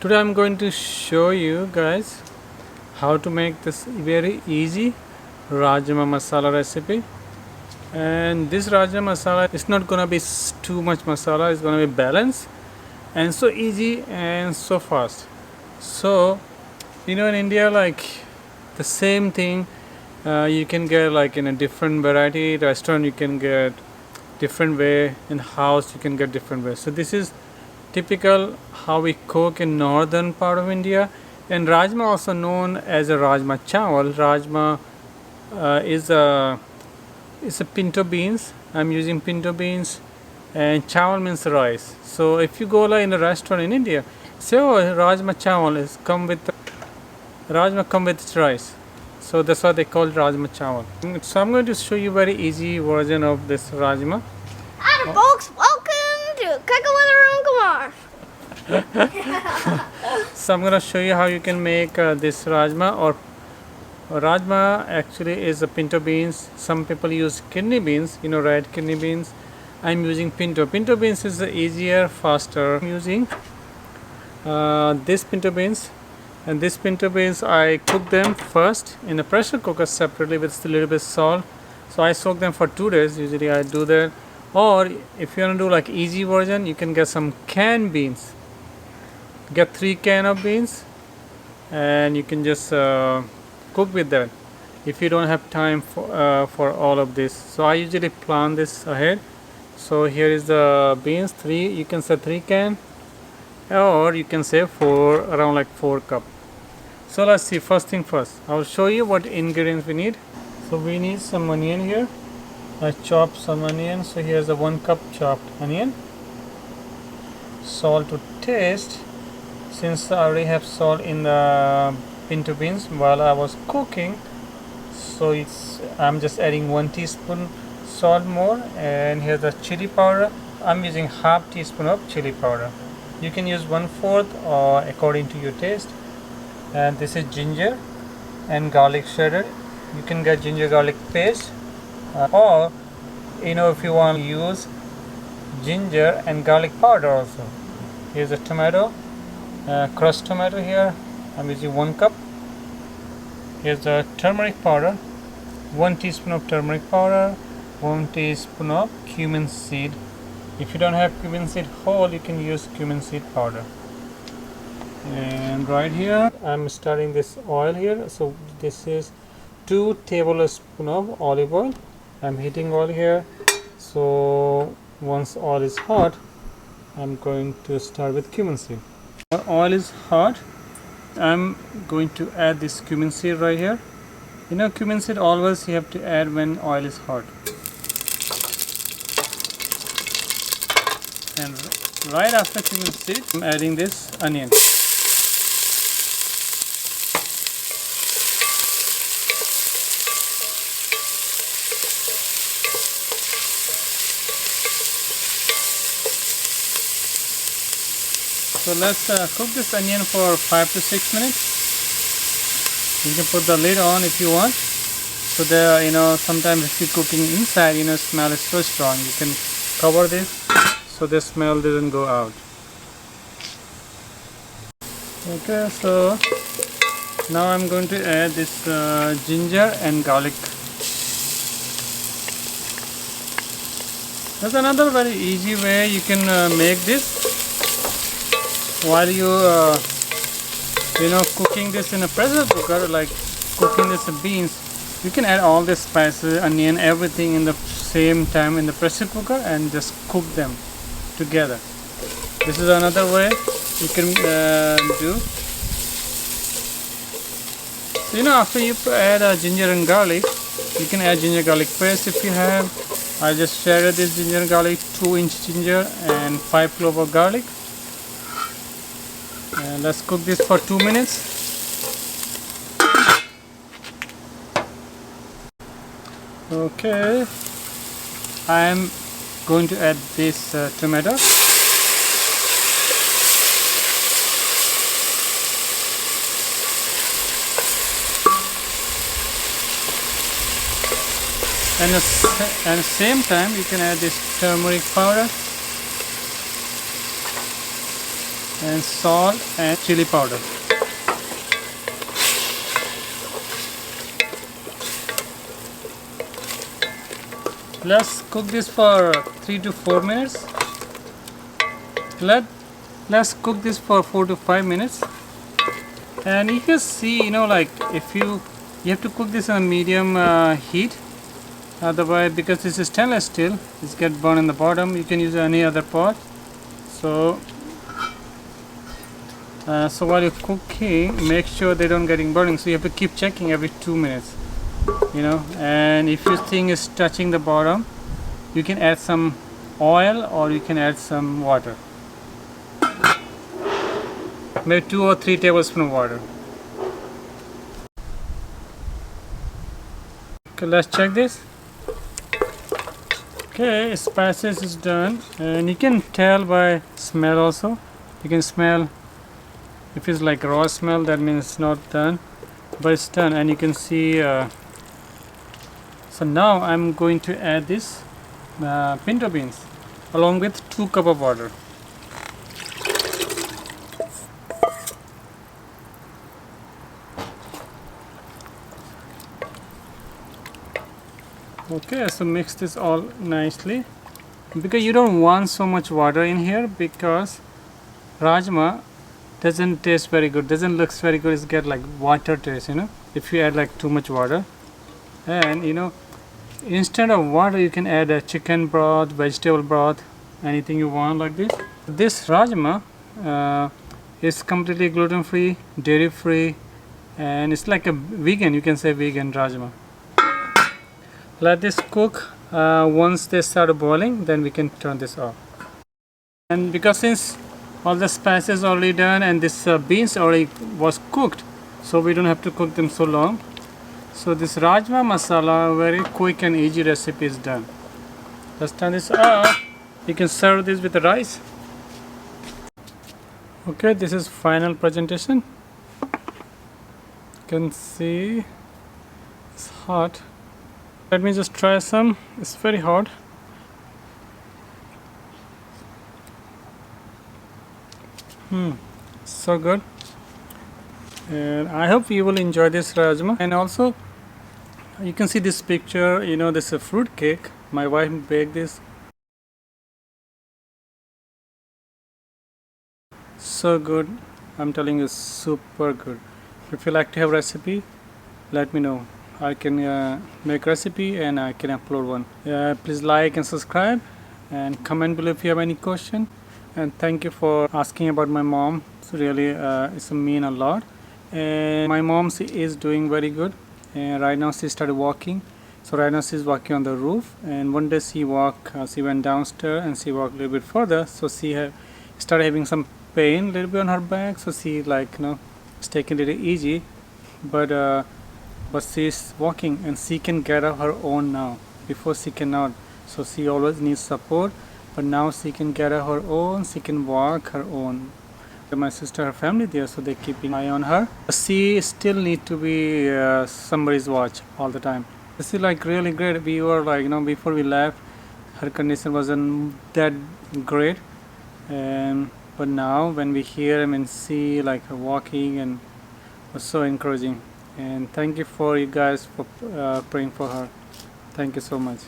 Today I'm going to show you guys how to make this very easy Rajma masala recipe. And this Rajma masala is not gonna be too much masala, it's gonna be balanced and so easy and so fast. So in India, like the same thing you can get like in a different variety restaurant, you can get different way, in house you can get different way. So this is typical how we cook in northern part of India. And Rajma, also known as a Rajma chawal. Rajma is a pinto beans. I'm using pinto beans, and chawal means rice. So if you go like in a restaurant in India, say oh Rajma chawal is come with Rajma come with rice. So that's why they call Rajma chawal. So I'm going to show you very easy version of this Rajma. Hi folks, welcome to Cooking with Arun Kumar. So I'm going to show you how you can make this Rajma. Or Rajma actually is a pinto beans. Some people use kidney beans, red kidney beans. I'm using pinto. Pinto beans is easier, faster. I'm using this pinto beans. And this pinto beans, I cook them first in a pressure cooker separately with a little bit of salt. So I soak them for 2 days. Usually I do that. Or if you want to do like easy version, you can get some canned beans. Get 3 cans of beans, and you can just cook with that if you don't have time for all of this. So I usually plan this ahead. So here is the beans, 3. You can say 3 cans, or you can say 4, around like 4 cups. So let's see. First thing first, I will show you what ingredients we need. So we need some onion here. I chopped some onion. So here's a 1 cup chopped onion. Salt to taste. Since I already have salt in the pinto beans while I was cooking, so I'm just adding 1 teaspoon salt more. And here's the chili powder. I'm using half teaspoon of chili powder. You can use 1/4 or according to your taste. And this is ginger and garlic shredded. You can get ginger garlic paste, or if you want to use ginger and garlic powder also. Here's a tomato, crushed tomato here. I'm using 1 cup. Here's the turmeric powder, 1 teaspoon of turmeric powder, 1 teaspoon of cumin seed. If you don't have cumin seed whole, you can use cumin seed powder. And right here I'm starting this oil here. So this is 2 tablespoons of olive oil. I'm heating oil here. So once oil is hot, I'm going to start with cumin seed. Our oil is hot. I'm going to add this cumin seed right here. Cumin seed always you have to add when oil is hot. And right after cumin seed, I'm adding this onion. So let's cook this onion for 5 to 6 minutes. You can put the lid on if you want. So there, sometimes if you're cooking inside, smell is so strong. You can cover this so the smell doesn't go out. Okay, so now I'm going to add this ginger and garlic. That's another very easy way you can make this. While you cooking this in a pressure cooker, like cooking this beans, you can add all the spices, onion, everything in the same time in the pressure cooker and just cook them together. This is another way you can do. So after you add ginger and garlic, you can add ginger garlic paste if you have. I just shredded this ginger and garlic, 2-inch ginger and 5 cloves of garlic. And let's cook this for 2 minutes. Okay, I am going to add this tomato. And at the same time you can add this turmeric powder. and salt and chili powder. Let's cook this for 3 to 4 minutes. Let's cook this for 4 to 5 minutes. And you can see, like if you have to cook this on medium heat. Otherwise, because this is stainless steel, it's get burned in the bottom. You can use any other pot. So while you're cooking, make sure they don't getting burning. So you have to keep checking every 2 minutes. And if you think it's touching the bottom, you can add some oil or you can add some water. Maybe 2 or 3 tablespoons of water. Okay, let's check this. Okay, spices is done, and you can tell by smell also. You can smell if it's like raw smell, that means it's not done, but it's done. And you can see so now I'm going to add this pinto beans along with 2 cups of water. Okay, so mix this all nicely, because you don't want so much water in here, because rajma doesn't taste very good, doesn't look very good. It's get like water taste, if you add like too much water. And instead of water you can add a chicken broth, vegetable broth, anything you want like this. This rajma is completely gluten free, dairy free, and it's like a vegan, you can say vegan rajma. Let this cook. Once they start boiling, then we can turn this off. And because since all the spices already done and this beans already was cooked, so we don't have to cook them so long. So this rajma masala, very quick and easy recipe, is done. Let's turn this off. You can serve this with the rice. Okay, this is final presentation. You can see it's hot. Let me just try some. It's very hot. So good. And I hope you will enjoy this rajma. And also, you can see this picture. This is a fruit cake. My wife baked this. So good. I'm telling you, super good. If you like to have recipe, let me know. I can make recipe and I can upload one. Please like and subscribe and comment below if you have any question. And thank you for asking about my mom. It's really it's mean a lot. And my mom, she is doing very good. And right now she started walking. So right now she's walking on the roof. And one day she went downstairs and she walked a little bit further. So she started having some pain a little bit on her back. So she it's taking it easy. But she's walking and she can get up her own now. Before she cannot. So she always needs support. But now she can get up her own. She can walk her own. My sister, her family there, so they keep an eye on her. She still need to be somebody's watch all the time. This is like really great. We were before we left, her condition wasn't that great. But now when we hear and see her walking, and was so encouraging. And thank you for you guys for praying for her. Thank you so much.